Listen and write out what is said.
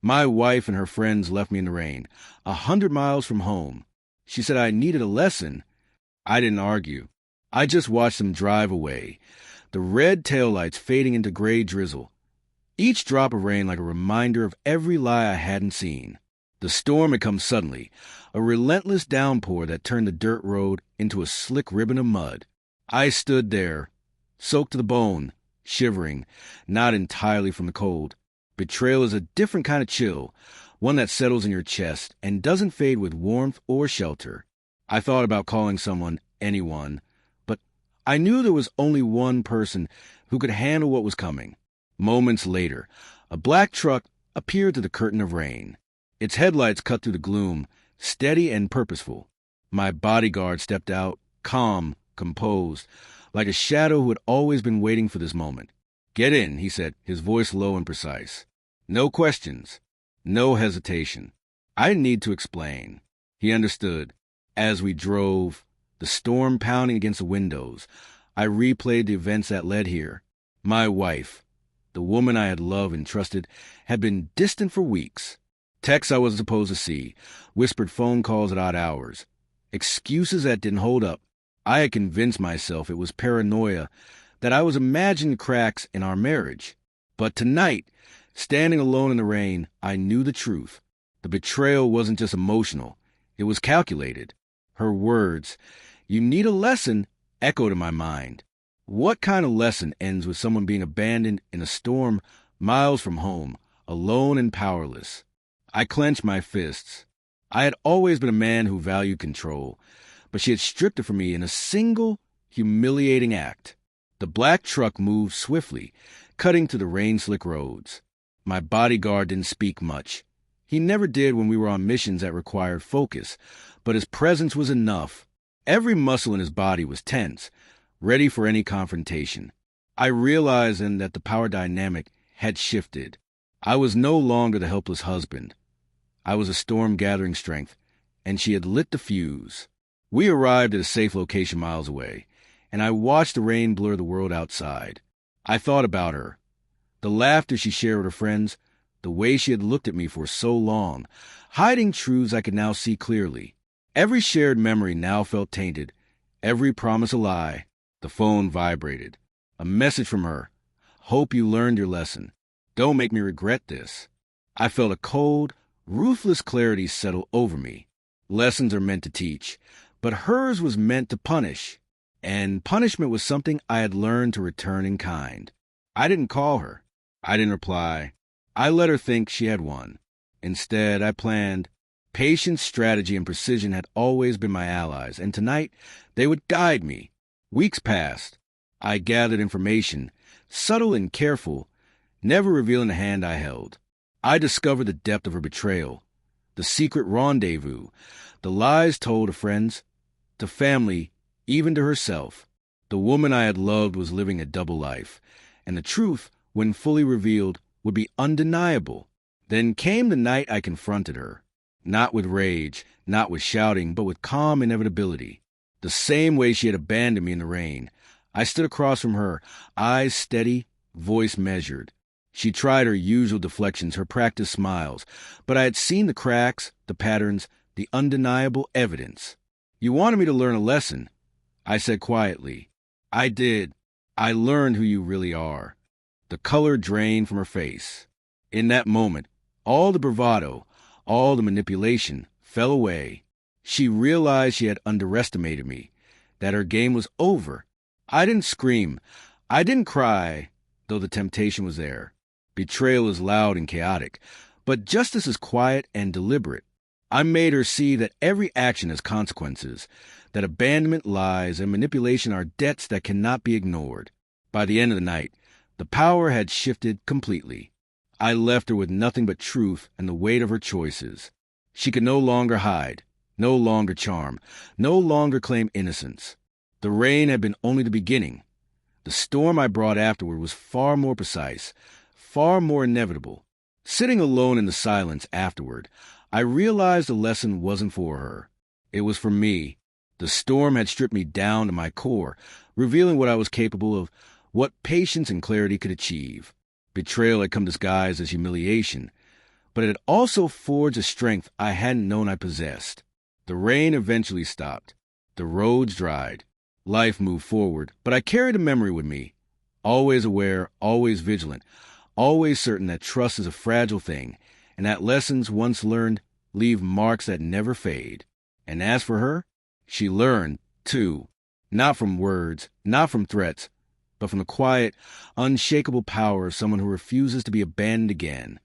My wife and her friends left me in the rain, 100 miles from home. She said I needed a lesson. I didn't argue. I just watched them drive away, the red taillights fading into gray drizzle. Each drop of rain like a reminder of every lie I hadn't seen. The storm had come suddenly, a relentless downpour that turned the dirt road into a slick ribbon of mud. I stood there, soaked to the bone, shivering, not entirely from the cold. Betrayal is a different kind of chill, one that settles in your chest and doesn't fade with warmth or shelter. I thought about calling someone, anyone, but I knew there was only one person who could handle what was coming. Moments later, a black truck appeared through the curtain of rain. Its headlights cut through the gloom, steady and purposeful. My bodyguard stepped out, calm, composed, like a shadow who had always been waiting for this moment. "Get in," he said, his voice low and precise. No questions, no hesitation. I didn't need to explain. He understood. As we drove, the storm pounding against the windows, I replayed the events that led here. My wife, the woman I had loved and trusted, had been distant for weeks. Texts I wasn't supposed to see, whispered phone calls at odd hours, excuses that didn't hold up. I had convinced myself it was paranoia, that I was imagining cracks in our marriage. But tonight, standing alone in the rain, I knew the truth. The betrayal wasn't just emotional, it was calculated. Her words, "You need a lesson," echoed in my mind. What kind of lesson ends with someone being abandoned in a storm miles from home, alone and powerless? I clenched my fists. I had always been a man who valued control, but she had stripped it from me in a single, humiliating act. The black truck moved swiftly, cutting through the rain-slick roads. My bodyguard didn't speak much. He never did when we were on missions that required focus, but his presence was enough. Every muscle in his body was tense, ready for any confrontation. I realized then that the power dynamic had shifted. I was no longer the helpless husband. I was a storm gathering strength, and she had lit the fuse. We arrived at a safe location miles away, and I watched the rain blur the world outside. I thought about her, the laughter she shared with her friends, the way she had looked at me for so long, hiding truths I could now see clearly. Every shared memory now felt tainted, every promise a lie. The phone vibrated. A message from her. "Hope you learned your lesson. Don't make me regret this." I felt a cold, ruthless clarity settle over me. Lessons are meant to teach, but hers was meant to punish. And punishment was something I had learned to return in kind. I didn't call her. I didn't reply. I let her think she had won. Instead, I planned. Patience, strategy, and precision had always been my allies, and tonight they would guide me. Weeks passed. I gathered information, subtle and careful, never revealing the hand I held. I discovered the depth of her betrayal, the secret rendezvous, the lies told to friends, to family, even to herself. The woman I had loved was living a double life, and the truth, when fully revealed, would be undeniable. Then came the night I confronted her, not with rage, not with shouting, but with calm inevitability. The same way she had abandoned me in the rain, I stood across from her, eyes steady, voice measured. She tried her usual deflections, her practiced smiles, but I had seen the cracks, the patterns, the undeniable evidence. "You wanted me to learn a lesson," I said quietly. "I did. I learned who you really are." The color drained from her face. In that moment, all the bravado, all the manipulation fell away. She realized she had underestimated me, that her game was over. I didn't scream. I didn't cry, though the temptation was there. Betrayal is loud and chaotic, but justice is quiet and deliberate. I made her see that every action has consequences, that abandonment, lies, and manipulation are debts that cannot be ignored. By the end of the night, the power had shifted completely. I left her with nothing but truth and the weight of her choices. She could no longer hide, no longer charm, no longer claim innocence. The rain had been only the beginning. The storm I brought afterward was far more precise, far more inevitable. Sitting alone in the silence afterward, I realized the lesson wasn't for her. It was for me. The storm had stripped me down to my core, revealing what I was capable of, what patience and clarity could achieve. Betrayal had come disguised as humiliation, but it also forged a strength I hadn't known I possessed. The rain eventually stopped. The roads dried. Life moved forward, but I carried a memory with me. Always aware, always vigilant, always certain that trust is a fragile thing, and that lessons once learned leave marks that never fade. And as for her, she learned, too, not from words, not from threats, but from the quiet, unshakable power of someone who refuses to be abandoned again.